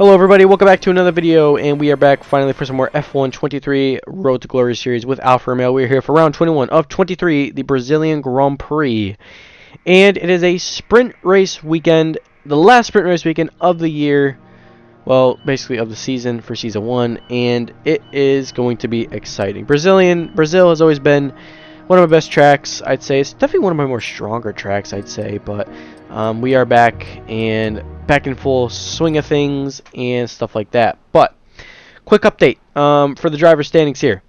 Hello everybody, welcome back to another video, and we are back finally for some more F1 23 Road to Glory series with Alfa Romeo. We are here for round 21 of 23, the Brazilian Grand Prix. And it is a sprint race weekend, the last sprint race weekend of the year, well, basically of the season for Season 1, and it is going to be exciting. Brazil has always been one of my best tracks, I'd say. It's definitely one of my more stronger tracks, I'd say, but we are back in full swing of things and stuff like that. But quick update for the driver standings here.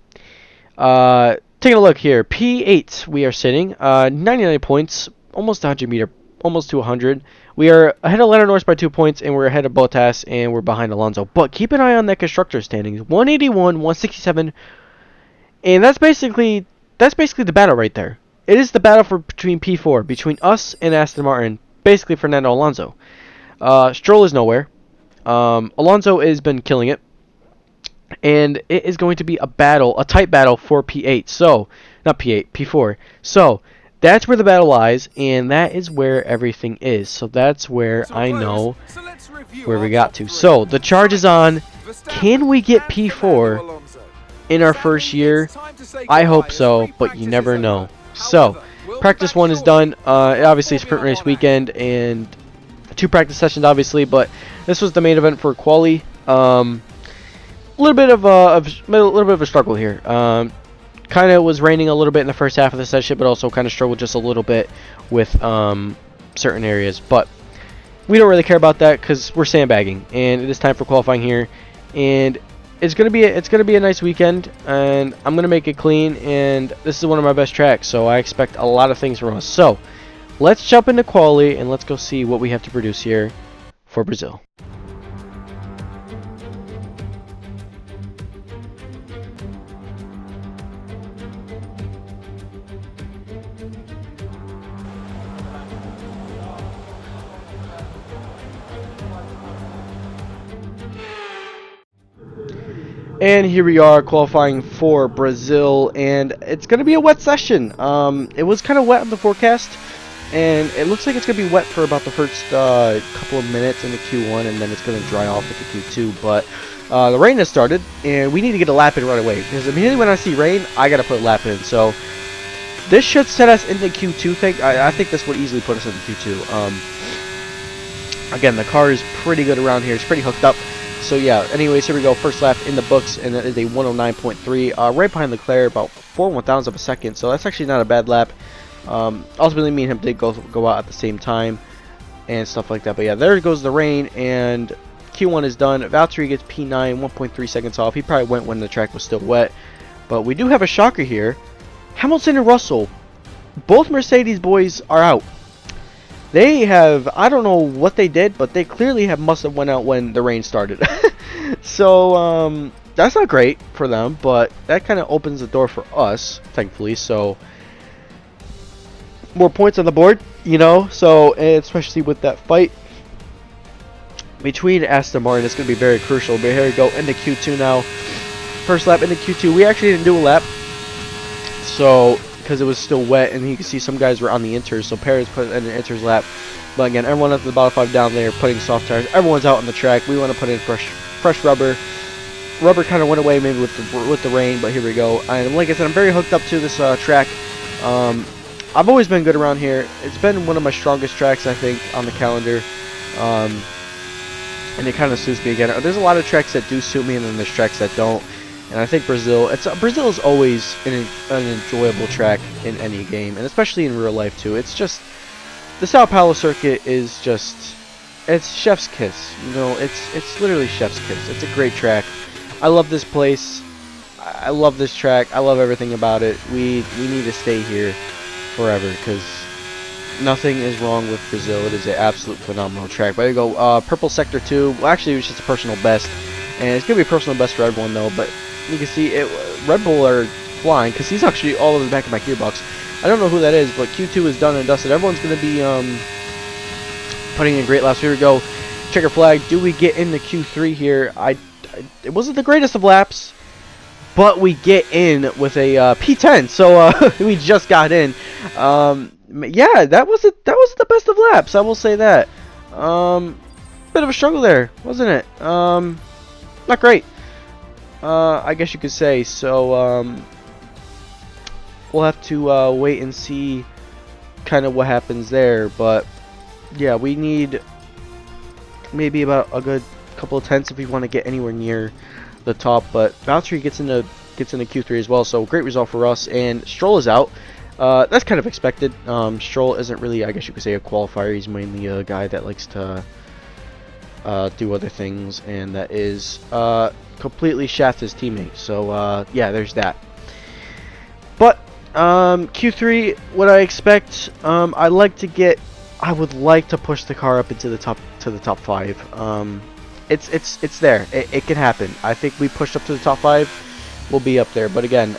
Taking a look here, P8 we are sitting 99 points, almost 100 almost to 100. We are ahead of Lando Norris by 2 points, and we're ahead of Bottas, and we're behind Alonso. But keep an eye on that constructor standings, 181, 167, and that's basically the battle right there. It is the battle between P4, between us and Aston Martin, basically Fernando Alonso. Stroll is nowhere. Alonso has been killing it. And it is going to be a tight battle for P8. So, not P8, P4. So, that's where the battle lies, and that is where everything is. So, that's where I know where we got to. So, the charge is on. Can we get P4 in our first year? I hope so, but you never know. So, practice 1 is done. Obviously, sprint race weekend, and 2 practice sessions, obviously, but this was the main event for quali. A little bit of a struggle here. Kind of was raining a little bit in the first half of the session, but also kind of struggled just a little bit with certain areas. But we don't really care about that because we're sandbagging, and it is time for qualifying here. And it's gonna be a nice weekend, and I'm gonna make it clean. And this is one of my best tracks, so I expect a lot of things from us. So let's jump into quali and let's go see what we have to produce here for Brazil. And here we are qualifying for Brazil, and it's going to be a wet session. It was kind of wet in the forecast, and it looks like it's going to be wet for about the first couple of minutes in the Q1, and then it's going to dry off with the Q2. But the rain has started, and we need to get a lap in right away, because immediately when I see rain, I got to put a lap in. So this should set us into Q2 thing. I think this would easily put us into Q2. Again, the car is pretty good around here. It's pretty hooked up. So yeah, anyways, here we go. First lap in the books, and that is a 109.3. Right behind Leclerc, about 4/1000 of a second. So that's actually not a bad lap. Ultimately, me and him did go out at the same time and stuff like that. But yeah, there goes the rain, and Q1 is done. Valtteri gets P9, 1.3 seconds off. He probably went when the track was still wet. But we do have a shocker here. Hamilton and Russell, both Mercedes boys are out. They have, I don't know what they did, but they clearly must have went out when the rain started. So, that's not great for them, but that kind of opens the door for us, thankfully. So, more points on the board, you know, so, especially with that fight between Aston Martin, it's going to be very crucial. But here we go into Q2 now. First lap into Q2. We actually didn't do a lap, so, because it was still wet, and you can see some guys were on the inters, so Perez put in an inters lap. But again, everyone at the bottom 5 down there putting soft tires. Everyone's out on the track. We want to put in fresh rubber. Rubber kind of went away maybe with the rain, but here we go. And like I said, I'm very hooked up to this track. I've always been good around here. It's been one of my strongest tracks, I think, on the calendar. And it kind of suits me again. There's a lot of tracks that do suit me, and then there's tracks that don't. And I think Brazil is always an enjoyable track in any game, and especially in real life too. It's just, the Sao Paulo circuit is just, it's chef's kiss. You know, it's literally chef's kiss. It's a great track. I love this place. I love this track. I love everything about it. We need to stay here forever, because nothing is wrong with Brazil. It is an absolute phenomenal track. But there you go. Purple Sector 2. Well, actually, it was just a personal best, and it's gonna be a personal best for everyone though. But you can see Red Bull are flying, because he's actually all over the back of my gearbox. I don't know who that is, but Q2 is done and dusted. Everyone's going to be putting in great laps. Here we go. Checker flag. Do we get into Q3 here? It wasn't the greatest of laps, but we get in with a P10. So we just got in. Yeah, that wasn't the best of laps. I will say that. bit of a struggle there, wasn't it? Not great. I guess you could say. So we'll have to wait and see kind of what happens there. But yeah, we need maybe about a good couple of tenths if we want to get anywhere near the top. But Valtteri gets into Q3 as well, so great result for us. And Stroll is out. That's kind of expected. Stroll isn't really, I guess you could say, a qualifier. He's mainly a guy that likes to do other things, and that is completely shaft his teammate. So yeah, there's that. But Q3, what I expect, I would like to push the car up into the top 5. It's there. It can happen. I think we pushed up to the top 5, we'll be up there. But again,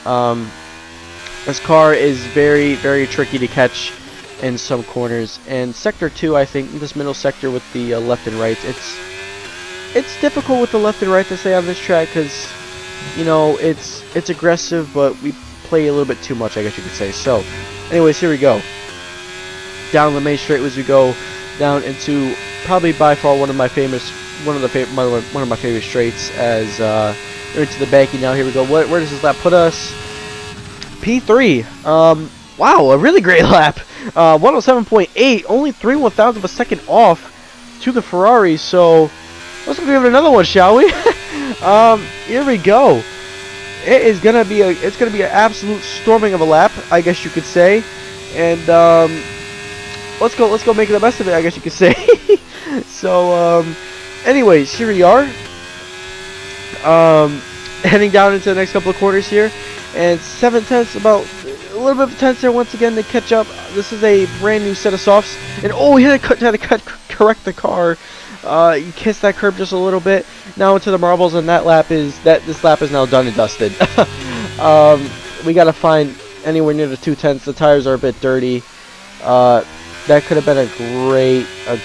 this car is very, very tricky to catch in some corners. And sector 2, I think this middle sector with the left and right, it's difficult with the left and right to stay on this track because, you know, it's aggressive, but we play a little bit too much, I guess you could say. So, anyways, here we go. Down the main straight as we go down into probably by far one of my favorite straights as we're into the banking now. Here we go. Where does this lap put us? P3. Wow, a really great lap. 107.8, only 3/1000 of a second off to the Ferrari. So let's give it another one, shall we? Here we go. It's gonna be an absolute storming of a lap, I guess you could say. And let's go make the best of it, I guess you could say. So anyways, here we are. Heading down into the next couple of quarters here, and 7 tenths, about a little bit of tenths there once again to catch up. This is a brand new set of softs, and oh, he had to correct the car. You kissed that curb just a little bit. Now into the marbles, and this lap is now done and dusted. We gotta find anywhere near the 2 tenths. The tires are a bit dirty. That could have been a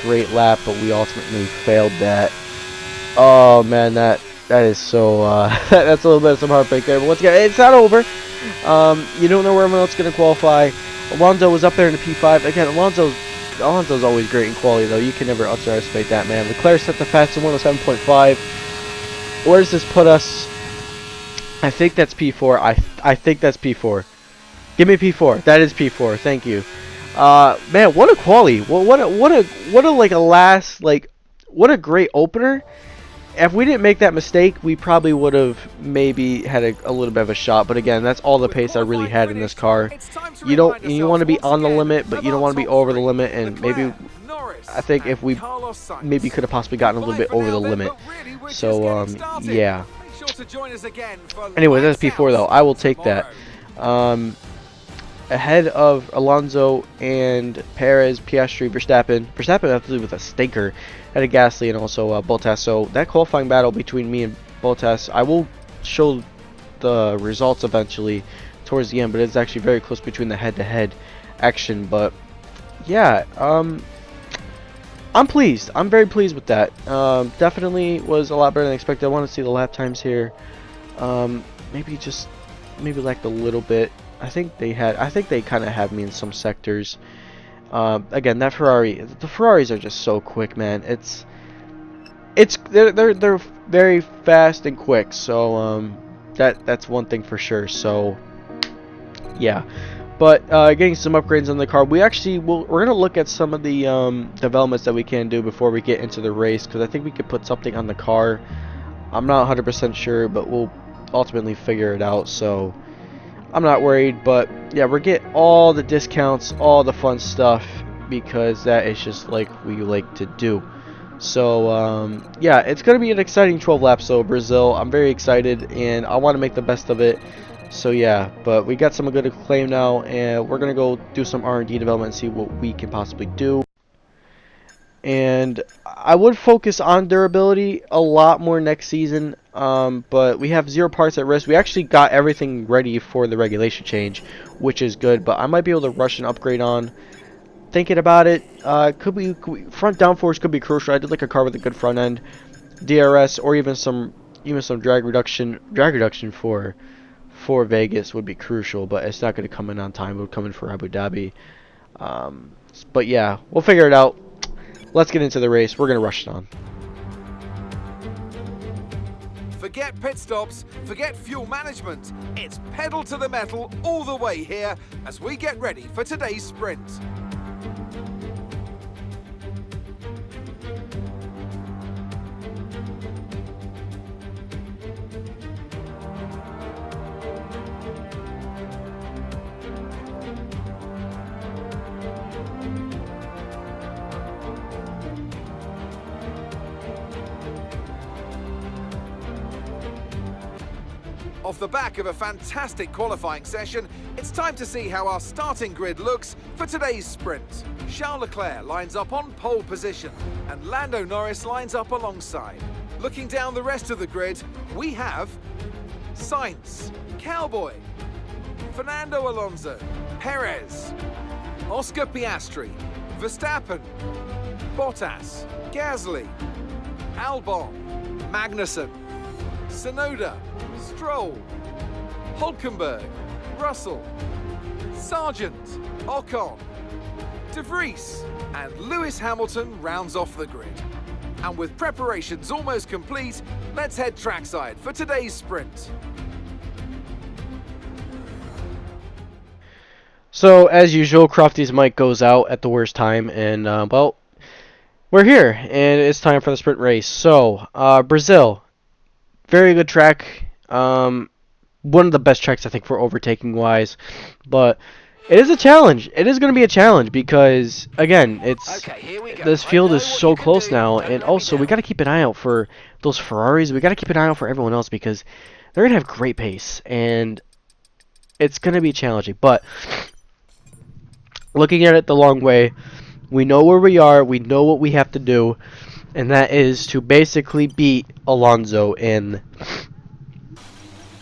great lap, but we ultimately failed that. Oh man, that is so that's a little bit of some heartbreak there. But once again, it's not over. You don't know where everyone else is gonna qualify. Alonso was up there in the P5 again. Alonso's always great in quality, though. You can never underestimate that, man. Leclerc set the fastest 107.5. Where does this put us? I think that's P4. I think that's P4. Give me P4. That is P4. Thank you. Man, what a quali. Well, what a great opener. If we didn't make that mistake, we probably would have maybe had a little bit of a shot. But again, that's all the pace I really had in this car. You want to be on the limit, but you don't want to be over the limit. And maybe I think if we maybe could have possibly gotten a little bit over the limit. So yeah. Anyway, that's P4 though. I will take that. Ahead of Alonso and Perez, Piastri, Verstappen. Verstappen actually with a stinker. Had a Gasly and also Bottas. So that qualifying battle between me and Bottas, I will show the results eventually towards the end, but it's actually very close between the head-to-head action. But yeah, I'm pleased. I'm very pleased with that. Definitely was a lot better than expected. I want to see the lap times here. Maybe lacked a little bit. I think they kind of had me in some sectors. Again, the Ferraris are just so quick, man. They're very fast and quick. So that's one thing for sure. So yeah, but getting some upgrades on the car. We're gonna look at some of the developments that we can do before we get into the race, because I think we could put something on the car. I'm not 100% sure, but we'll ultimately figure it out. So I'm not worried, but yeah, we're getting all the discounts, all the fun stuff, because that is just like we like to do. So yeah, it's going to be an exciting 12 laps though, Brazil. I'm very excited, and I want to make the best of it. So yeah, but we got some good acclaim now, and we're going to go do some R&D development and see what we can possibly do. And I would focus on durability a lot more next season, but we have 0 parts at risk. We actually got everything ready for the regulation change, which is good, but I might be able to rush an upgrade on. Thinking about it, front downforce could be crucial. I did like a car with a good front end, DRS, or even some drag reduction. Drag reduction for Vegas would be crucial, but it's not going to come in on time. It would come in for Abu Dhabi. But yeah, we'll figure it out. Let's get into the race. We're going to rush it on. Forget pit stops, forget fuel management. It's pedal to the metal all the way here as we get ready for today's sprint. Off the back of a fantastic qualifying session, it's time to see how our starting grid looks for today's sprint. Charles Leclerc lines up on pole position, and Lando Norris lines up alongside. Looking down the rest of the grid, we have Sainz, Cowboy, Fernando Alonso, Perez, Oscar Piastri, Verstappen, Bottas, Gasly, Albon, Magnussen, Tsunoda, Stroll, Hulkenberg, Russell, Sargent, Ocon, De Vries, and Lewis Hamilton rounds off the grid. And with preparations almost complete, let's head trackside for today's sprint. So, as usual, Crofty's mic goes out at the worst time, and, well, we're here, and it's time for the sprint race. So, Brazil, very good track. One of the best tracks, I think, for overtaking wise, but it is a challenge. It is going to be a challenge because, again, this field is so close now, and also we got to keep an eye out for those Ferraris. We got to keep an eye out for everyone else because they're going to have great pace, and it's going to be challenging. But looking at it the long way, we know where we are. We know what we have to do, and that is to basically beat Alonso in.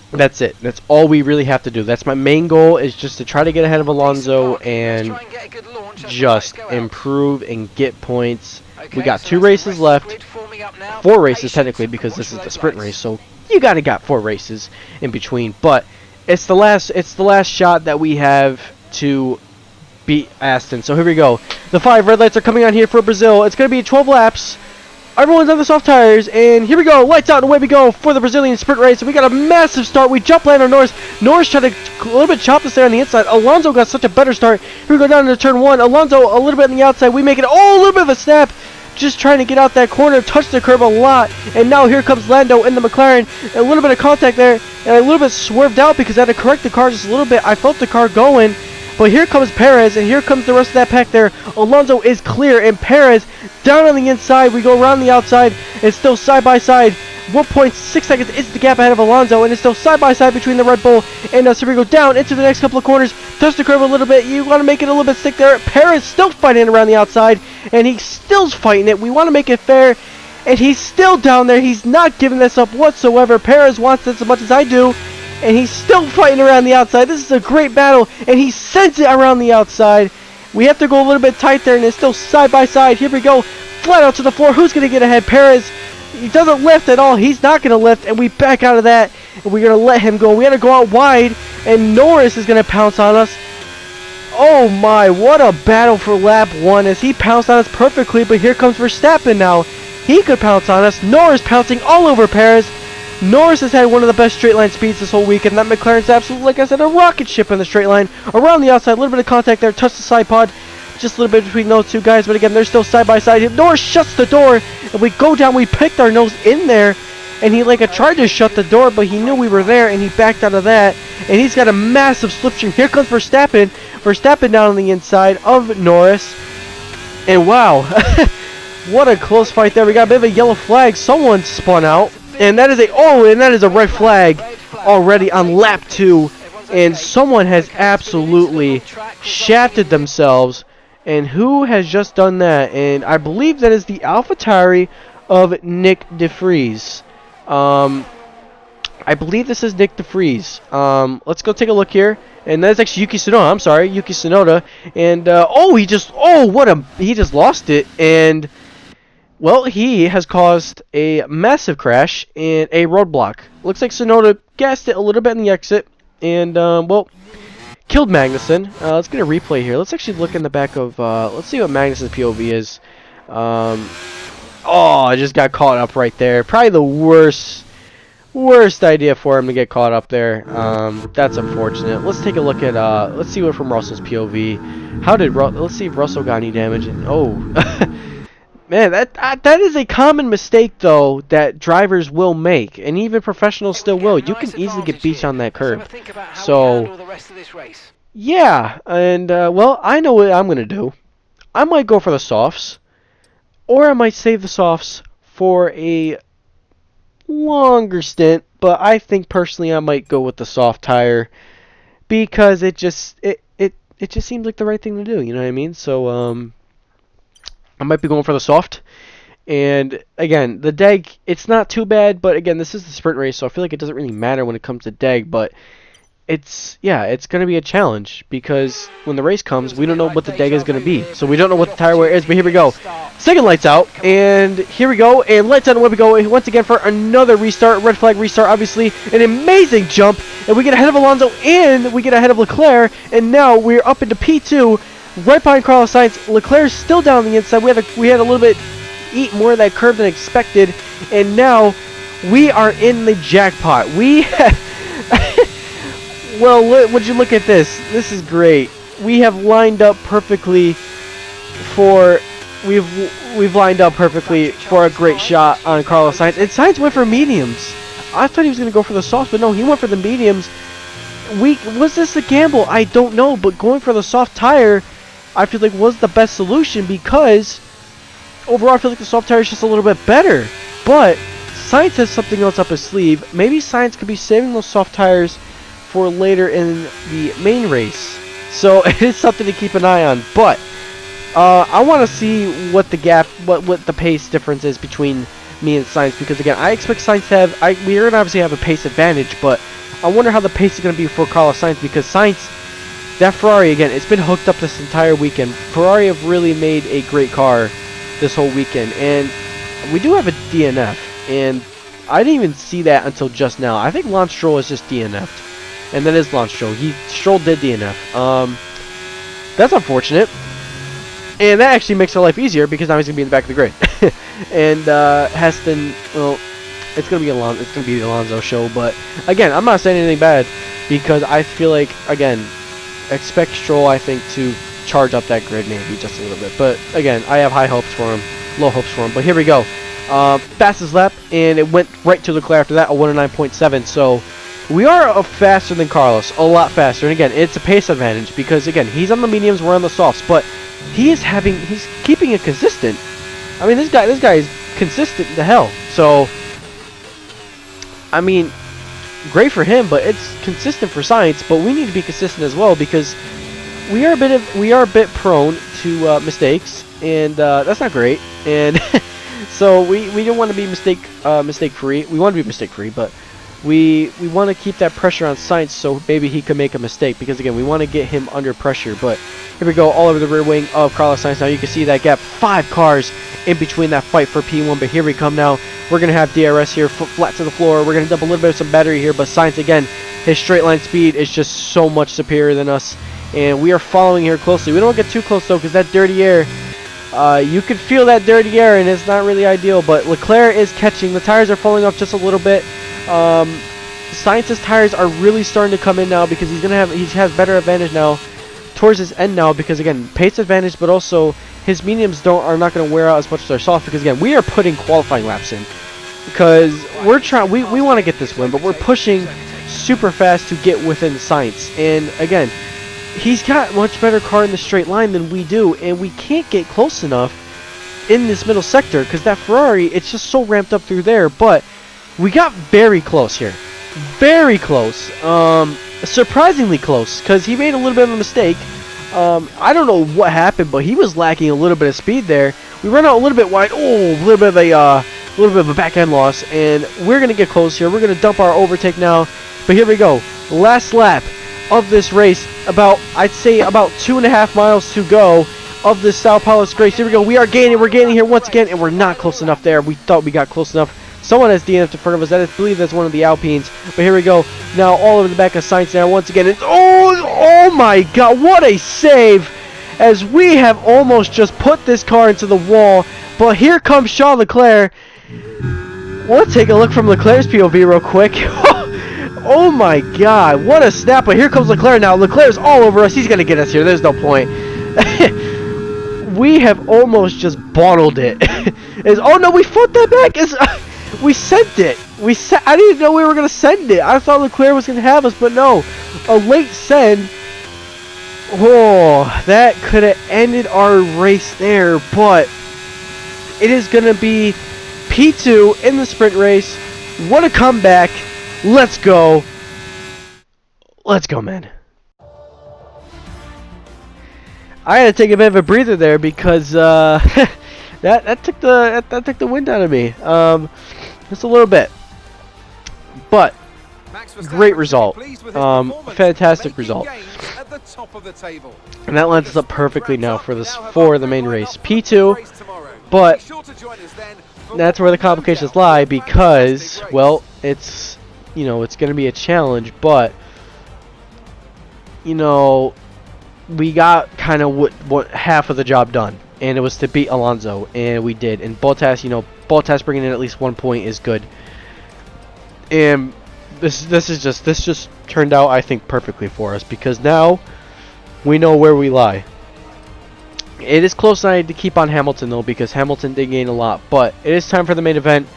That's it. That's all we really have to do. That's my main goal, is just to try to get ahead of Alonso and just improve and get points. We got 2 races left. 4 races technically, because this is the sprint race. So you got 4 races in between, but it's the last shot that we have to beat Aston. So here we go. The 5 red lights are coming on here for Brazil. It's going to be 12 laps. Everyone's on the soft tires, and here we go. Lights out, and away we go for the Brazilian sprint race. And we got a massive start. We jump land on Norris. Norris tried to a little bit chop us there on the inside. Alonso got such a better start. Here we go down into turn 1. Alonso a little bit on the outside. We make it, a little bit of a snap. Just trying to get out that corner, touch the curb a lot. And now here comes Lando in the McLaren. A little bit of contact there, and a little bit swerved out because I had to correct the car just a little bit. I felt the car going. But here comes Perez, and here comes the rest of that pack there. Alonso is clear, and Perez down on the inside. We go around the outside. It's still side by side. 1.6 seconds is the gap ahead of Alonso, and it's still side by side between the Red Bull and us. So we go down into the next couple of corners, touch the curve a little bit. You want to make it a little bit thick there. Perez still fighting around the outside, and he's still fighting it. We want to make it fair, and he's still down there. He's not giving this up whatsoever. Perez wants this as much as I do. And he's still fighting around the outside. This is a great battle, and he sends it around the outside. We have to go a little bit tight there, and it's still side by side. Here we go, flat out to the floor. Who's going to get ahead? Perez. He doesn't lift at all. He's not going to lift, and we back out of that, and we're going to let him go. We got to go out wide, and Norris is going to pounce on us. Oh my, what a battle for lap 1 as he pounced on us perfectly, but here comes Verstappen now. He could pounce on us. Norris pouncing all over Perez. Norris has had one of the best straight line speeds this whole week, and that McLaren's absolutely, like I said, a rocket ship in the straight line. Around the outside, a little bit of contact there, touch the side pod, just a little bit between those two guys, but again, they're still side by side. Norris shuts the door, and we go down, we picked our nose in there, and he tried to shut the door, but he knew we were there, and he backed out of that, and he's got a massive slipstream. Here comes Verstappen. Verstappen down on the inside of Norris, and wow, what a close fight there. We got a bit of a yellow flag. Someone spun out. And that is a red flag already on lap 2, and someone has absolutely shafted themselves. And who has just done that? And I believe that is the AlphaTauri of Nick De Vries. I believe this is Nick De Vries. Let's go take a look here. And that's actually Yuki Tsunoda. I'm sorry, Yuki Tsunoda. And he just lost it. And well, he has caused a massive crash and a roadblock. Looks like Tsunoda gassed it a little bit in the exit, and well, killed Magnussen. Let's get a replay here. Let's actually look in the back of. Let's see what Magnussen's POV is. Oh, I just got caught up right there. Probably the worst worst idea for him to get caught up there. That's unfortunate. Let's take a look at, let's see what from Russell's POV. Let's see if Russell got any damage. And, oh, man, that is a common mistake, though, that drivers will make. And even professionals still will. You can easily get beached on that curb. So, yeah, and, well, I know what I'm going to do. I might go for the softs. Or I might save the softs for a longer stint, but I think personally I might go with the soft tire because it just seems like the right thing to do, you know what I mean? So I might be going for the soft. And again, the deg, it's not too bad, but again, this is the sprint race, so I feel like it doesn't really matter when it comes to deg, but it's going to be a challenge because when the race comes, we don't know what the deg is going to be. So we don't know what the tire wear is, but here we go. Second lights out, and here we go, and lights out, and where we go once again for another restart, red flag restart, obviously, an amazing jump, and we get ahead of Alonso, and we get ahead of Leclerc, and now we're up into P2, right behind Carlos Sainz. Leclerc's still down on the inside. We had a little bit eat more of that curve than expected, and now we are in the jackpot. Well, would you look at this? This is great. We have lined up perfectly for we've lined up perfectly for a great shot on Carlos Sainz. And Sainz went for mediums. I thought he was going to go for the softs, but no, he went for the mediums. Was this a gamble? I don't know, but going for the soft tire, I feel like was the best solution because overall I feel like the soft tire is just a little bit better. But Sainz has something else up his sleeve. Maybe Sainz could be saving those soft tires for later in the main race. So it is something to keep an eye on. But I want to see what the gap, what the pace difference is between me and Sainz, because again, I expect Sainz to have, we're going to obviously have a pace advantage, but I wonder how the pace is going to be for Carlos Sainz, because Sainz, that Ferrari, again, it's been hooked up this entire weekend. Ferrari have really made a great car this whole weekend, and we do have a DNF, and I didn't even see that until just now. I think Lance Stroll is just DNF'd. And that is Lance Stroll. Stroll did DNF. That's unfortunate. And that actually makes our life easier because now he's gonna be in the back of the grid. And Heston, well, it's gonna be the Alonso show. But again, I'm not saying anything bad because I feel like, again, expect Stroll, I think, to charge up that grid maybe just a little bit. But again, I have high hopes for him, low hopes for him. But here we go. Fastest lap, and it went right to Leclerc after that, a 109.7. So we are faster than Carlos, a lot faster. And again, it's a pace advantage because again, he's on the mediums, we're on the softs, but he's keeping it consistent. I mean, this guy is consistent to hell. So I mean, great for him, but it's consistent for Sainz. But we need to be consistent as well because we are a bit prone to mistakes, and that's not great. And so we don't want to be mistake free. We want to be mistake free, but we want to keep that pressure on Sainz so maybe he could make a mistake, because again, we want to get him under pressure. But here we go, all over the rear wing of Carlos Sainz. Now you can see that gap, 5 cars in between that fight for P1. But here we come now. We're going to have DRS here, foot flat to the floor. We're going to dump a little bit of some battery here, but Sainz, again, his straight line speed is just so much superior than us, and we are following here closely. We don't get too close though, because that dirty air, you could feel that dirty air, and it's not really ideal. But Leclerc is catching. The tires are falling off just a little bit. Sainz's tires are really starting to come in now because he has better advantage now towards his end now, because again, pace advantage, but also his mediums are not going to wear out as much as our soft, because again, we are putting qualifying laps in because we're trying, we want to get this win, but we're pushing super fast to get within Sainz. And again, he's got much better car in the straight line than we do, and we can't get close enough in this middle sector because that Ferrari, it's just so ramped up through there. But we got very close here. Very close. Surprisingly close, because he made a little bit of a mistake. I don't know what happened, but he was lacking a little bit of speed there. We ran out a little bit wide. Oh, a little bit of a back end loss, and we're gonna get close here. We're gonna dump our overtake now. But here we go. Last lap of this race. I'd say about 2.5 miles to go of this Sao Paulo race. Here we go. We're gaining here once again, and we're not close enough there. We thought we got close enough. Someone has DNF'd in front of us. I believe that's one of the Alpines. But here we go. Now all over the back of Sainz now once again. Oh my God, what a save! As we have almost just put this car into the wall. But here comes Charles Leclerc. We'll take a look from Leclerc's POV real quick. Oh my god, what a snap. But here comes Leclerc now. Leclerc's all over us. He's going to get us here. There's no point. We have almost just bottled it. Oh no, we fought that back. We sent it. I didn't know we were going to send it. I thought Leclerc was going to have us, but no. A late send. Oh, that could have ended our race there, but it is going to be P2 in the sprint race. What a comeback. Let's go. Let's go, man. I had to take a bit of a breather there because that took the wind out of me. Just a little bit. But great result. Fantastic result. And that lines us up perfectly now for the main race. P2, but that's where the complications lie because, well, it's it's going to be a challenge, but we got kind of what half of the job done, and it was to beat Alonso, and we did. And Bottas, Bottas bringing in at least 1 point is good. And this just turned out, I think, perfectly for us because now we know where we lie. It is close to keep on Hamilton though because Hamilton did gain a lot, but it is time for the main event.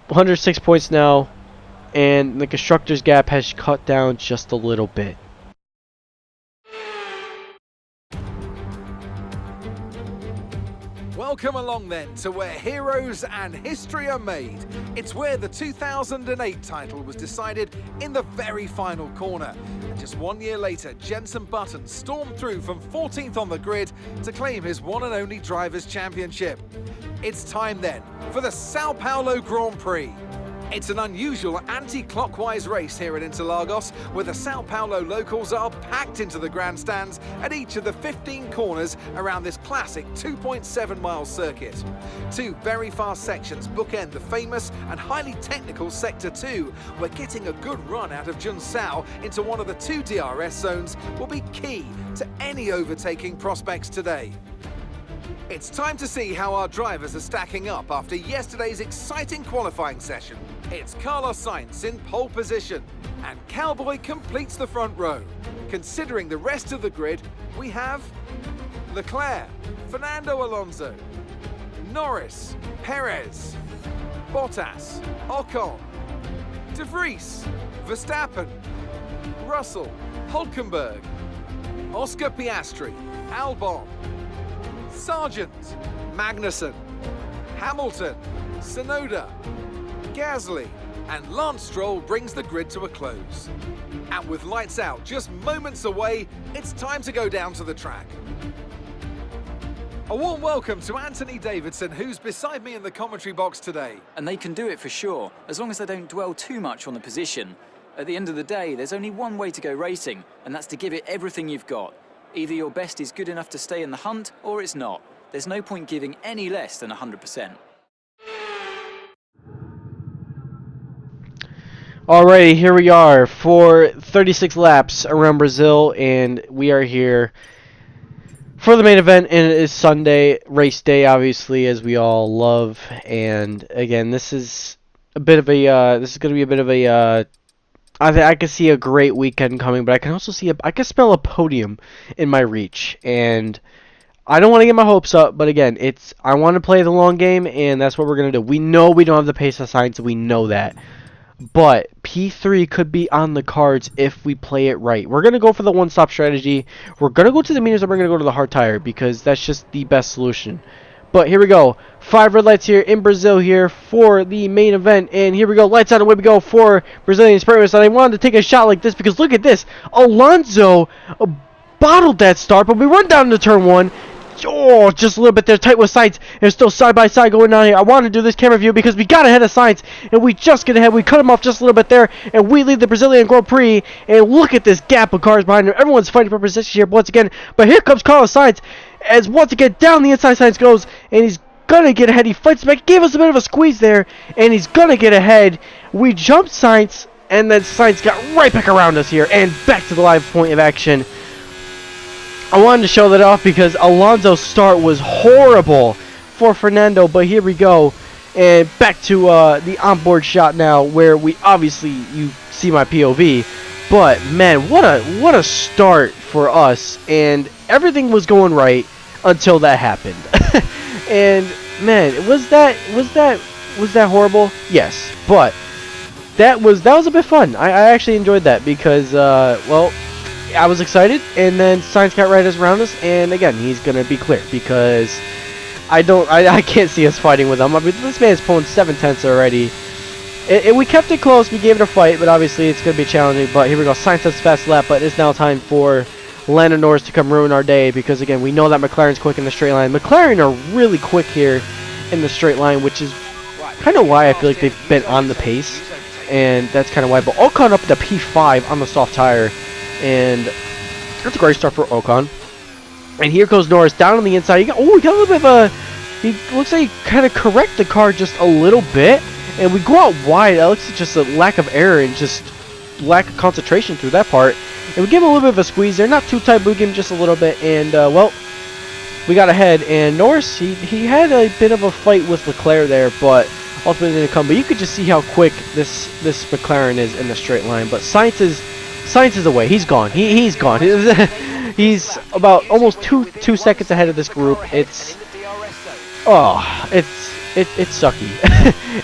106 points now, and the constructors gap has cut down just a little bit. Welcome along then to where heroes and history are made. It's where the 2008 title was decided in the very final corner. And just 1 year later, Jenson Button stormed through from 14th on the grid to claim his one and only Drivers' Championship. It's time then for the Sao Paulo Grand Prix. It's an unusual anti-clockwise race here at Interlagos, where the Sao Paulo locals are packed into the grandstands at each of the 15 corners around this classic 2.7-mile circuit. Two very fast sections bookend the famous and highly technical Sector 2, where getting a good run out of Junsao into one of the two DRS zones will be key to any overtaking prospects today. It's time to see how our drivers are stacking up after yesterday's exciting qualifying session. It's Carlos Sainz in pole position, and Cowboy completes the front row. Considering the rest of the grid, we have Leclerc, Fernando Alonso, Norris, Perez, Bottas, Ocon, De Vries, Verstappen, Russell, Hulkenberg, Oscar Piastri, Albon, Sargent, Magnussen, Hamilton, Tsunoda, Gasly, and Lance Stroll brings the grid to a close. And with lights out just moments away, it's time to go down to the track. A warm welcome to Anthony Davidson, who's beside me in the commentary box today. And they can do it for sure, as long as they don't dwell too much on the position. At the end of the day, there's only one way to go racing, and that's to give it everything you've got. Either your best is good enough to stay in the hunt, or it's not. There's no point giving any less than 100%. Alrighty, here we are for 36 laps around Brazil, and we are here for the main event, and it is Sunday, race day, obviously, as we all love. And again, this is a bit of a, this is going to be a bit of a, I can see a great weekend coming, but I can also see I can smell a podium in my reach, and I don't want to get my hopes up, but again, I want to play the long game, and that's what we're going to do. We know we don't have the pace of science, we know that, but P3 could be on the cards if we play it right. We're going to go for the one-stop strategy. We're going to go to the meters, and we're going to go to the hard tire, because that's just the best solution. But here we go. 5 red lights here in Brazil here for the main event. And here we go. Lights out, away we go for Brazilian sprint race. And I wanted to take a shot like this because look at this. Alonso bottled that start, but we run down into turn 1. Oh, just a little bit there, tight with Sainz. There's still side by side going on here. I wanted to do this camera view because we got ahead of Sainz, and we just get ahead. We cut him off just a little bit there, and we lead the Brazilian Grand Prix. And look at this gap of cars behind him. Everyone's fighting for position here once again. But here comes Carlos Sainz, as once again down the inside Sainz goes, and he's gonna get ahead. He fights back, gave us a bit of a squeeze there, and he's gonna get ahead. We jumped Sainz, and then Sainz got right back around us here, and back to the live point of action. I wanted to show that off because Alonso's start was horrible for Fernando, but here we go. And back to the onboard shot now, where we obviously you see my POV, but man, what a start for us, and everything was going right until that happened. And man, was that horrible? Yes, but that was a bit fun. I actually enjoyed that because well, I was excited, and then Sainz got right around us, and again, he's gonna be clear because I can't see us fighting with him. I mean, this man's pulling 7/10 already. We kept it close. We gave it a fight, but obviously it's going to be challenging. But here we go. Sainz has fast lap, but it's now time for Lando Norris to come ruin our day because, again, we know that McLaren's quick in the straight line. McLaren are really quick here in the straight line, which is kind of why I feel like they've been on the pace, and that's kind of why. But Ocon up to P5 on the soft tire, and that's a great start for Ocon. And here goes Norris down on the inside. He got a little bit of a... He looks like he kind of correct the car just a little bit. And we go out wide. That looks like just a lack of error and just lack of concentration through that part. And we give him a little bit of a squeeze there. Not too tight, but we give him just a little bit. And, well, we got ahead. And Norris, he had a bit of a fight with Leclerc there, but ultimately didn't come. But you could just see how quick this McLaren is in the straight line. But Sainz is away. He's gone. He's gone. He's about almost two seconds ahead of this group. It's sucky.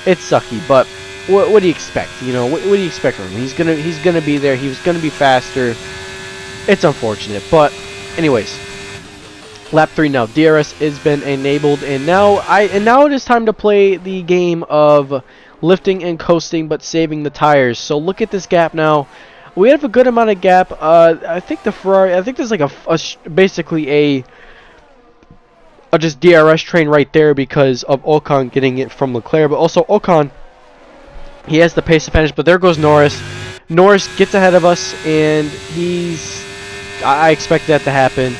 It's sucky, but what do you expect? You know, what do you expect from him? He's gonna be there. He was gonna be faster. It's unfortunate, but anyways, lap 3 now. DRS has been enabled, and now it is time to play the game of lifting and coasting, but saving the tires. So look at this gap now. We have a good amount of gap. I think the Ferrari. I think there's like basically a just DRS train right there because of Ocon getting it from Leclerc, but also Ocon, he has the pace advantage. But there goes Norris. Norris gets ahead of us, and I expect that to happen.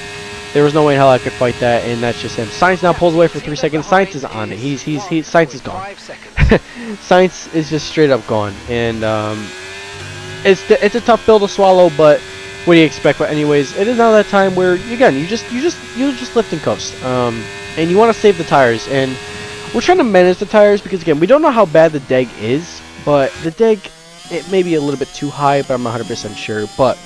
There was no way in hell I could fight that, and that's just him. Sainz now pulls away for 3 seconds. Sainz is on it. Sainz is gone. Sainz is just straight up gone, and it's a tough pill to swallow, but what do you expect? But anyways, it is now that time where again you just lift and coast, and you want to save the tires, and we're trying to manage the tires because again we don't know how bad the deg is, but the deg, it may be a little bit too high, but I'm not 100% sure. But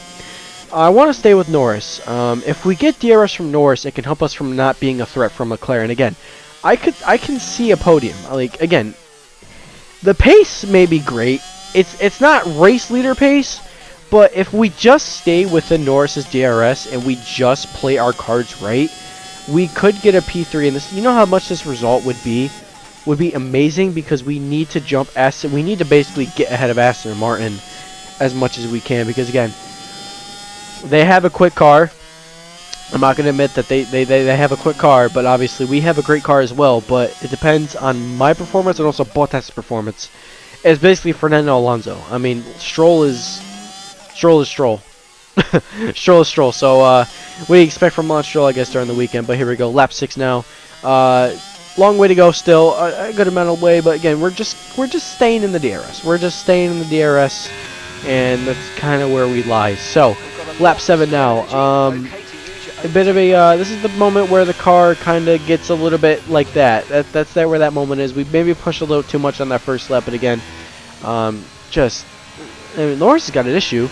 I want to stay with Norris. If we get DRS from Norris, it can help us from not being a threat from McLaren. Again, I can see a podium. Like again, the pace may be great. It's not race leader pace. But if we just stay within Norris's DRS and we just play our cards right, we could get a P3. And this, you know how much this result would be? Would be amazing because we need to jump Aston. We need to basically get ahead of Aston Martin as much as we can because again, they have a quick car. I'm not going to admit that they have a quick car, but obviously we have a great car as well. But it depends on my performance and also Bottas' performance. It's basically Fernando Alonso. I mean, Stroll is Stroll. Stroll is Stroll. So, what do you expect from Lance Stroll, I guess, during the weekend? But here we go. Lap 6 now. Long way to go still. A good amount of way. But again, we're just staying in the DRS. We're just staying in the DRS. And that's kind of where we lie. So, lap 7 now. A bit of a, this is the moment where the car kind of gets a little bit like that. That's where that moment is. We maybe pushed a little too much on that first lap. But again, I mean, Norris has got an issue.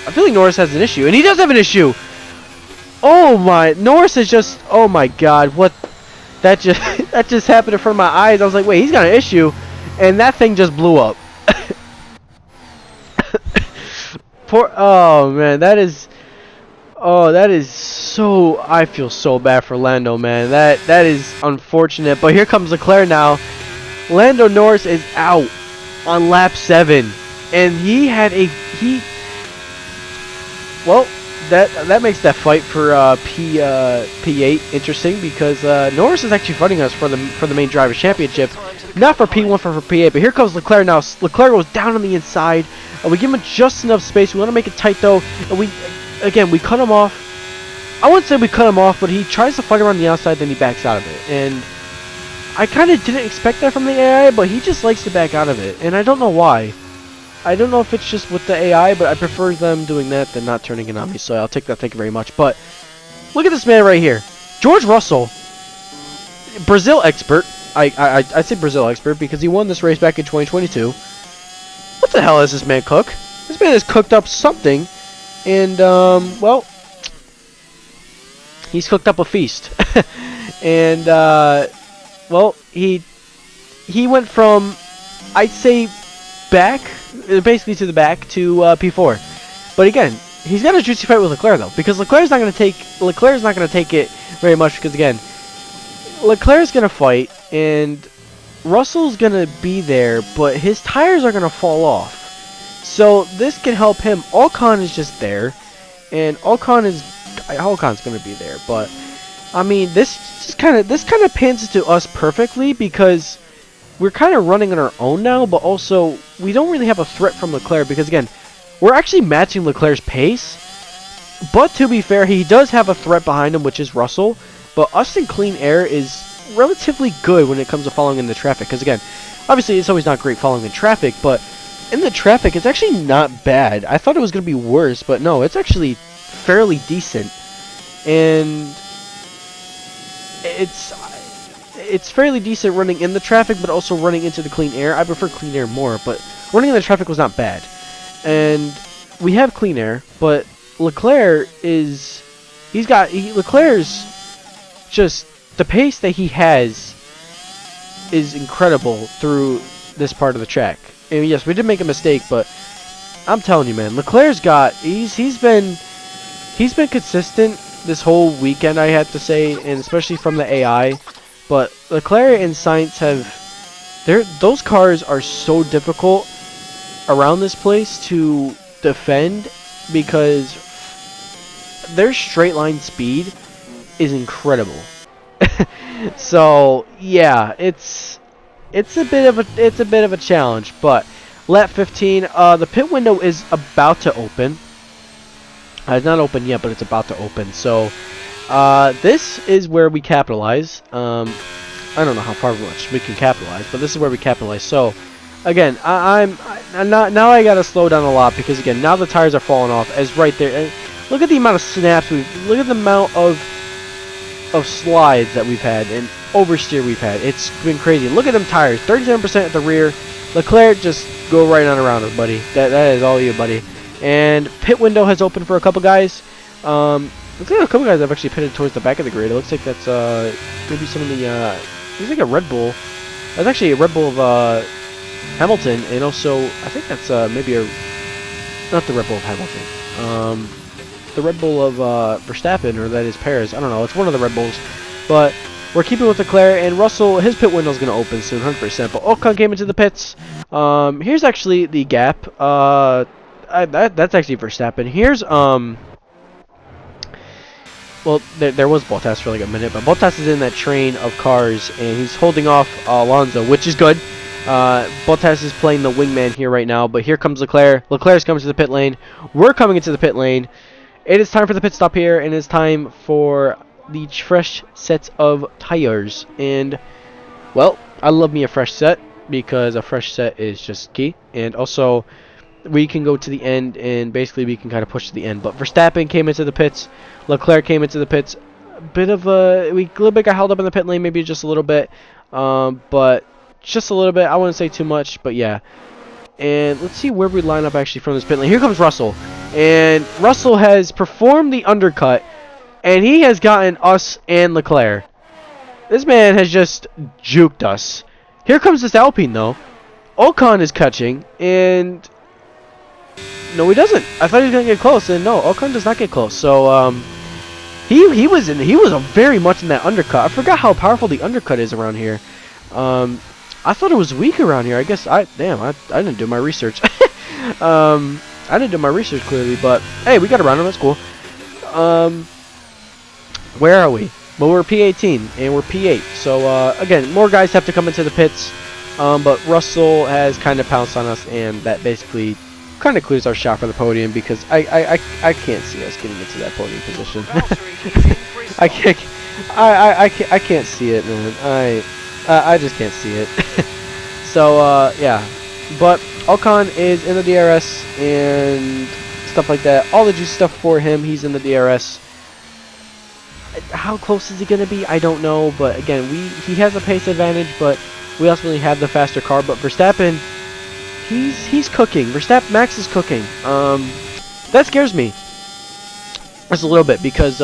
I feel like Norris has an issue, and he does have an issue. Oh my, Norris is just, oh my God, what? That just happened in front of my eyes. I was like, wait, he's got an issue, and that thing just blew up. Oh man, that is so. I feel so bad for Lando, man. That is unfortunate. But here comes Leclerc now. Lando Norris is out on lap 7. And well, that makes that fight for P8 interesting because Norris is actually fighting us for the main drivers championship, not for P1, for P8. But here comes Leclerc now. Leclerc goes down on the inside, and we give him just enough space. We want to make it tight though, and we cut him off. I wouldn't say we cut him off, but he tries to fight around the outside, then he backs out of it, and I kind of didn't expect that from the AI, but he just likes to back out of it, and I don't know why. I don't know if it's just with the AI, but I prefer them doing that than not turning it on me, so I'll take that, thank you very much. But look at this man right here. George Russell, Brazil expert. I say Brazil expert because he won this race back in 2022. What the hell is this man cook? This man has cooked up something, and well, he's cooked up a feast. And well, he went from, I'd say, back, basically to the back to P4. But again, he's got a juicy fight with Leclerc though, because Leclerc's not going to take it very much, because again, Leclerc's going to fight and Russell's going to be there, but his tires are going to fall off. So this can help him. Ocon is just there, and Ocon's going to be there, but I mean, this kind of pans it to us perfectly, because we're kind of running on our own now, but also we don't really have a threat from Leclerc, because again, we're actually matching Leclerc's pace. But to be fair, he does have a threat behind him, which is Russell. But us in clean air is relatively good when it comes to following in the traffic, because again, obviously it's always not great following in traffic, but in the traffic it's actually not bad. I thought it was going to be worse, but no, it's actually fairly decent. And it's fairly decent running in the traffic, but also running into the clean air. I prefer clean air more, but running in the traffic was not bad. And we have clean air, but Leclerc is, Leclerc's just, the pace that he has is incredible through this part of the track. And yes, we did make a mistake, but I'm telling you, man, Leclerc's got, he's been consistent this whole weekend, I have to say, and especially from the AI. But Leclerc and Sainz those cars are so difficult around this place to defend, because their straight line speed is incredible. So yeah, it's a bit of a challenge. But lap 15, the pit window is about to open. It's not open yet, but it's about to open. So this is where we capitalize. I don't know how far much we can capitalize, but this is where we capitalize. So again, now I gotta slow down a lot, because again, now the tires are falling off. As right there, and look at the amount of snaps look at the amount of slides that we've had and oversteer we've had. It's been crazy. Look at them tires, 37% at the rear. Leclerc, just go right on around us, buddy. That is all you, buddy. And pit window has opened for a couple guys. Looks like a couple guys have actually pitted towards the back of the grid. It looks like that's maybe some of the looks like a Red Bull. That's actually a Red Bull of Hamilton, and also I think that's maybe not the Red Bull of Hamilton. The Red Bull of Verstappen, or that is Perez. I don't know. It's one of the Red Bulls. But we're keeping with Leclerc, and Russell, his pit window's going to open soon, 100%. But Ocon came into the pits. Here's actually the gap. That's actually Verstappen. Here's well, there was Bottas for like a minute, but Bottas is in that train of cars, and he's holding off Alonso, which is good. Bottas is playing the wingman here right now, but here comes Leclerc. Leclerc's coming to the pit lane. We're coming into the pit lane. It is time for the pit stop here, and it's time for the fresh sets of tires. And, well, I love me a fresh set, because a fresh set is just key. And also, we can go to the end, and basically we can kind of push to the end. But Verstappen came into the pits. Leclerc came into the pits. A little bit got held up in the pit lane, maybe just a little bit. But just a little bit. I wouldn't say too much, but yeah. And let's see where we line up actually from this pit lane. Here comes Russell. And Russell has performed the undercut, and he has gotten us and Leclerc. This man has just juked us. Here comes this Alpine, though. Ocon is catching, and no, he doesn't. I thought he was gonna get close, and no, Ocon does not get close. So he was very much in that undercut. I forgot how powerful the undercut is around here. I thought it was weak around here. I guess I didn't do my research. I didn't do my research clearly, but hey, we got around him. That's cool. Where are we? Well, we're P18 and we're P8. So again, more guys have to come into the pits. But Russell has kind of pounced on us, and that basically kind of clears our shot for the podium, because I can't see us getting into that podium position. I can't see it, man. I just can't see it. So yeah, but Ocon is in the DRS and stuff like that. All the juice stuff for him. He's in the DRS. how close is he going to be? I don't know. But again, he has a pace advantage, but we ultimately have the faster car. But Verstappen, he's cooking. Verstappen Max is cooking. That scares me just a little bit because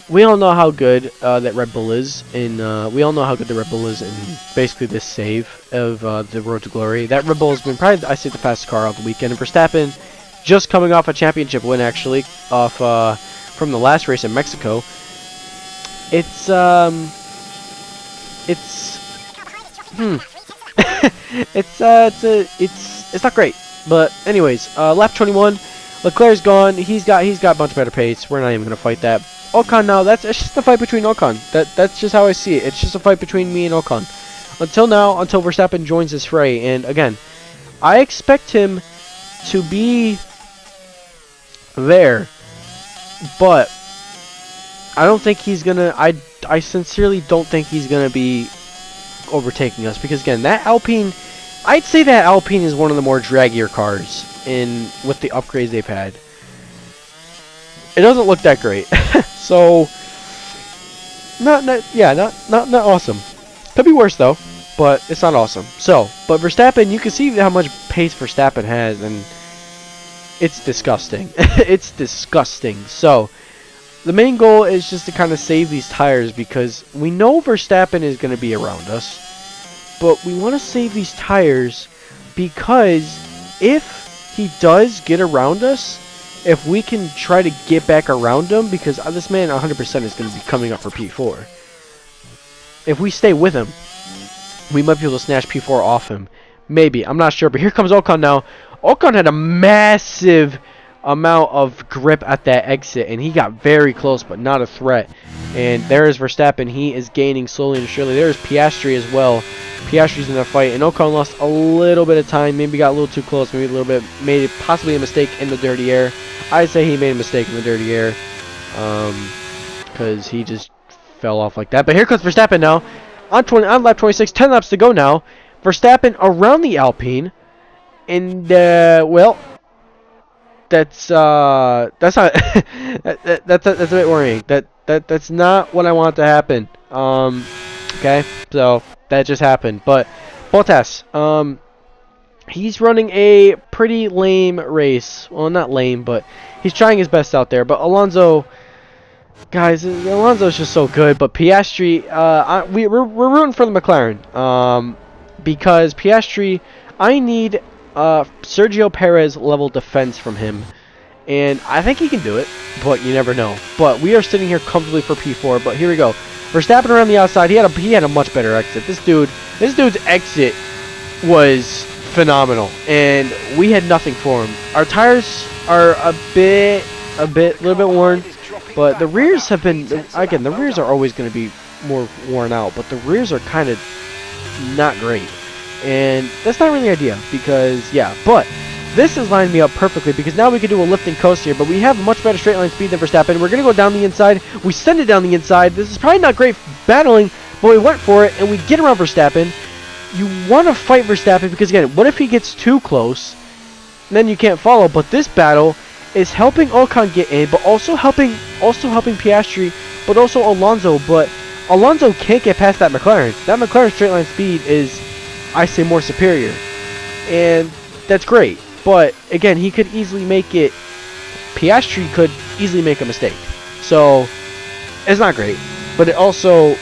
we all know how good that Red Bull is, and we all know how good the Red Bull is in basically this save of the Road to Glory. That Red Bull has been probably, I say, the fastest car of the weekend. And Verstappen, just coming off a championship win, actually, off from the last race in Mexico. It's it's not great. But anyways, lap 21. Leclerc's gone. He's got much better pace. We're not even gonna fight that. Ocon now. It's just a fight between Ocon. That's just how I see it. It's just a fight between me and Ocon. Until now, until Verstappen joins this fray. And again, I expect him to be there, but I don't think he's gonna. I sincerely don't think he's gonna be overtaking us, because again, that Alpine, I'd say that Alpine is one of the more draggier cars with the upgrades they've had. It doesn't look that great. So not awesome. Could be worse though, but it's not awesome. So, but Verstappen, you can see how much pace Verstappen has, and it's disgusting. It's disgusting. So the main goal is just to kind of save these tires, because we know Verstappen is going to be around us, but we want to save these tires because if he does get around us, if we can try to get back around him, because this man 100% is going to be coming up for P4. If we stay with him, we might be able to snatch P4 off him. Maybe. I'm not sure. But here comes Ocon now. Ocon had a massive amount of grip at that exit, and he got very close, but not a threat. And there is Verstappen. He is gaining slowly and surely. There is Piastri as well. Piastri's in the fight, and Ocon lost a little bit of time. Maybe got a little too close. Maybe a little bit. Made possibly a mistake in the dirty air. I'd say he made a mistake in the dirty air, because he just fell off like that. But here comes Verstappen now. On lap 26, 10 laps to go now. Verstappen around the Alpine, and well, that's not that's a bit worrying. That's not what I want to happen. Okay, so that just happened. But Bottas, he's running a pretty lame race. Well, not lame, but he's trying his best out there. But Alonso, guys, Alonso's just so good. But Piastri, we're rooting for the McLaren. Because Piastri, I need Sergio Perez level defense from him, and I think he can do it, but you never know. But we are sitting here comfortably for P4. But here we go. Verstappen around the outside. He had a much better exit. This dude's exit was phenomenal, and we had nothing for him. Our tires are a little bit worn, but the rears have been, again, the rears are always going to be more worn out, but the rears are kind of not great, and that's not really the idea, because yeah, but this is lining me up perfectly, because now we can do a lift and coast here, but we have much better straight line speed than Verstappen. We're going to go down the inside. We send it down the inside. This is probably not great battling, but we went for it, and we get around Verstappen. You want to fight Verstappen, because again, what if he gets too close? Then you can't follow. But this battle is helping Ocon get in, but also helping Piastri, but also Alonso. But Alonso can't get past that McLaren. That McLaren straight line speed is, I say, more superior, and that's great. But again, he could easily make it. Piastri could easily make a mistake, so it's not great. But it also,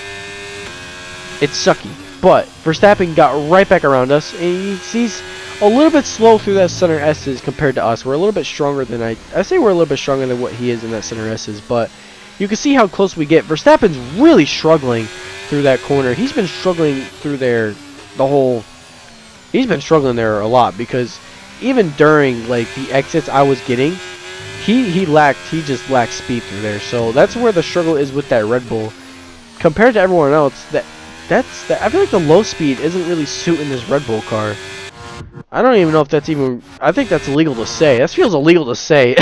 it's sucky. But Verstappen got right back around us, and he's a little bit slow through that center S's compared to us. We're a little bit stronger than I say we're a little bit stronger than what he is in that center S's, but you can see how close we get. Verstappen's really struggling through that corner. He's been struggling through there he's been struggling there a lot, because even during like the exits I was getting, he just lacked speed through there. So that's where the struggle is with that Red Bull compared to everyone else. I feel like the low speed isn't really suiting this Red Bull car. I don't even know if that's even. I think that's illegal to say. That feels illegal to say.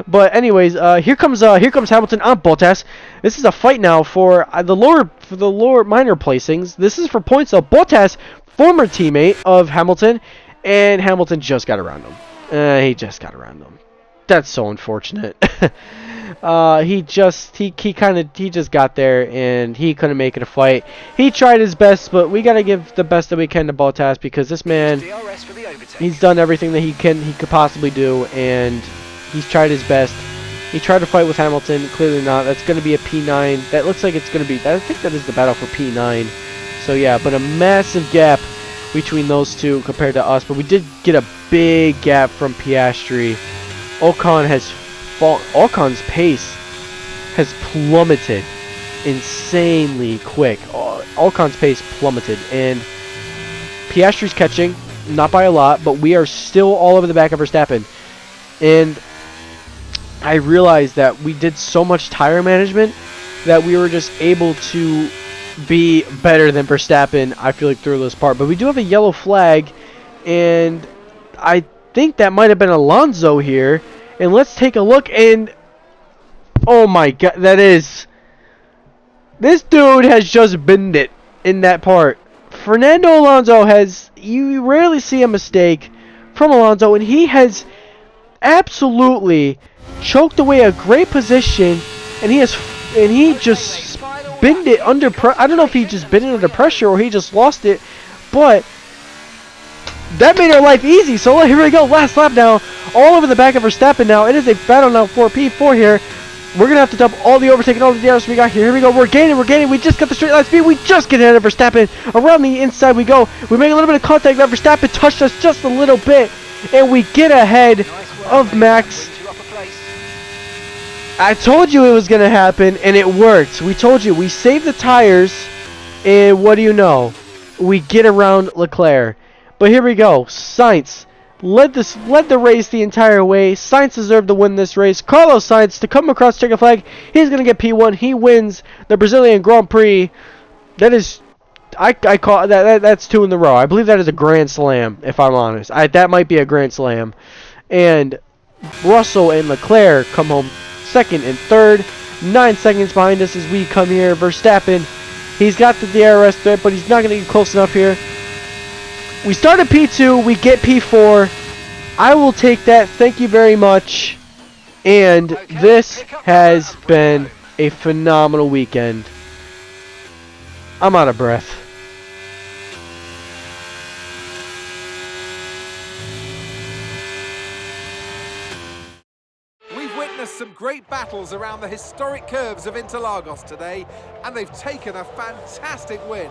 But anyways, here comes Hamilton on Bottas. This is a fight now for the lower minor placings. This is for points of Bottas, former teammate of Hamilton, and Hamilton just got around him. He just got around him. That's so unfortunate. He just got there and he couldn't make it a fight. He tried his best, but we gotta give the best that we can to Bottas because this man, he's done everything that he could possibly do, and he's tried his best. He tried to fight with Hamilton, clearly not. That's gonna be a P9. That looks like it's gonna be. I think that is the battle for P9. So yeah, but a massive gap between those two compared to us. But we did get a big gap from Piastri. Ocon's pace has plummeted insanely quick. Ocon's pace plummeted, and Piastri's catching, not by a lot, but we are still all over the back of Verstappen. And I realized that we did so much tire management that we were just able to be better than Verstappen, I feel like, through this part. But we do have a yellow flag, and I think that might have been Alonso here. And let's take a look, and oh my god, this dude has just binned it in that part. Fernando Alonso you rarely see a mistake from Alonso, and he has absolutely choked away a great position, and he just binned it under I don't know if he just binned it under pressure or he just lost it, but that made our life easy. So here we go, last lap now, all over the back of Verstappen now. It is a battle now for P4 here. We're gonna have to dump all the overtaking, all the DRS we got here. Here we go, we're gaining. We just got the straight line speed. We just get ahead of Verstappen. Around the inside we go. We make a little bit of contact. That Verstappen touched us just a little bit, and we get ahead of Max. I told you it was going to happen, and it worked. We told you. We saved the tires, and what do you know? We get around Leclerc. But here we go. Sainz led the race the entire way. Sainz deserved to win this race. Carlos Sainz to come across checkered flag. He's going to get P1. He wins the Brazilian Grand Prix. That is, I call that. That's 2 in a row. I believe that is a grand slam, if I'm honest. That might be a grand slam. And Russell and Leclerc come home second and third. 9 seconds behind us as we come here. Verstappen, he's got the DRS threat, but he's not going to get close enough here. We start at P2, we get P4. I will take that, thank you very much. And this has been a phenomenal weekend. I'm out of breath. Some great battles around the historic curves of Interlagos today, and they've taken a fantastic win.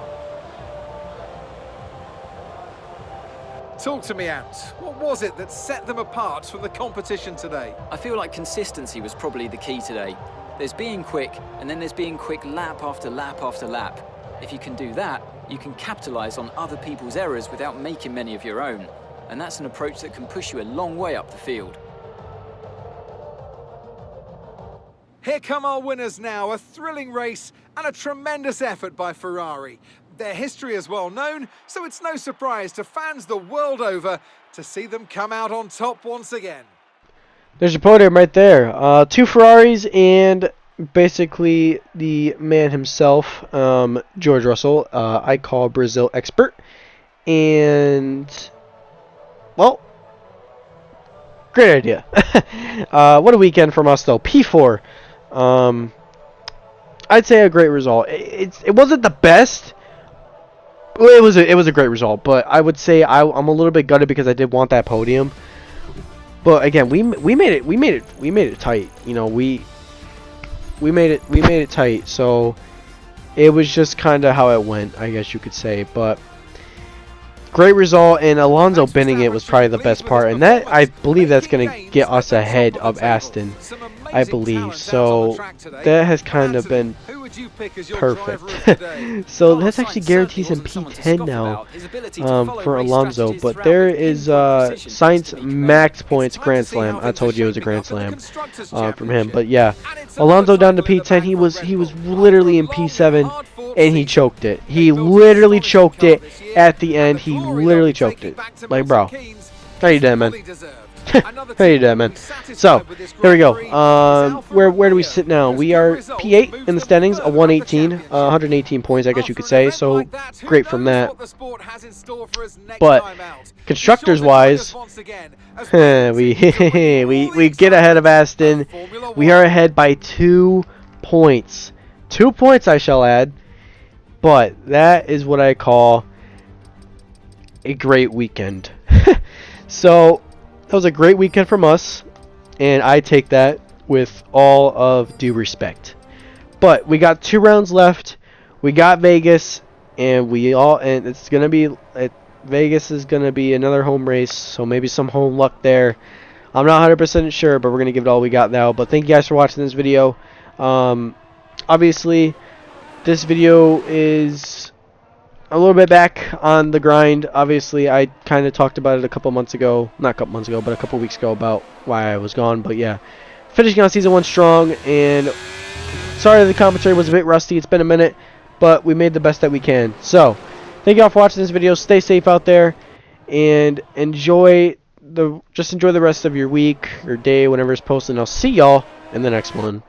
Talk to me, Ant. What was it that set them apart from the competition today? I feel like consistency was probably the key today. There's being quick, and then there's being quick lap after lap after lap. If you can do that, you can capitalise on other people's errors without making many of your own. And that's an approach that can push you a long way up the field. Here come our winners now, a thrilling race and a tremendous effort by Ferrari. Their history is well known, so it's no surprise to fans the world over to see them come out on top once again. There's your podium right there. 2 Ferraris and basically the man himself, George Russell. I call Brazil expert. And, well, great idea. What a weekend from us, though. P4. I'd say a great result. It wasn't the best. Well, it was a great result, but I would say I'm a little bit gutted because I did want that podium. But again, we made it tight. You know, we made it tight. So it was just kind of how it went, I guess you could say. But great result, and Alonso binning it was probably the best part, and that, I believe, that's going to get us ahead of Aston, I believe. So that has kind of been perfect. So that actually guarantees him P10 now for Alonso. But there is Sainz max points Grand Slam. I told you it was a Grand Slam from him. But yeah, Alonso down to P10. He was literally in P7. And he choked it. He literally choked it at the end. He literally choked it. Like, bro. How you doing, man? Fully deserved. Another How you team doing, will man? be satisfied So, with this here we Grand go. Prix is Alfa Where do we Romeo, sit now? whose We good are result P8 moves in the them standings, a further up the 118, championship. 118 points, I guess you could After an say. event So like that, who great from knows that. what the sport has in store for us next But time out? Be sure constructors to join us wise, once again as we continue to bring you all the we get ahead of excitement Aston. Formula We One. are ahead by 2 points. 2 points, I shall add. But that is what I call a great weekend. So that was a great weekend from us, and I take that with all of due respect. But we got 2 rounds left. We got Vegas, and it's gonna be Vegas is gonna be another home race, so maybe some home luck there. I'm not 100% sure, but we're gonna give it all we got now. But thank you guys for watching this video. Obviously, this video is a little bit back on the grind. Obviously, I kind of talked about it a couple months ago, not a couple months ago, but a couple weeks ago about why I was gone. But yeah, finishing on season 1 strong, and sorry the commentary was a bit rusty. It's been a minute, but we made the best that we can. So, thank you all for watching this video. Stay safe out there, and enjoy the rest of your week or day, whenever it's posted. And I'll see y'all in the next one.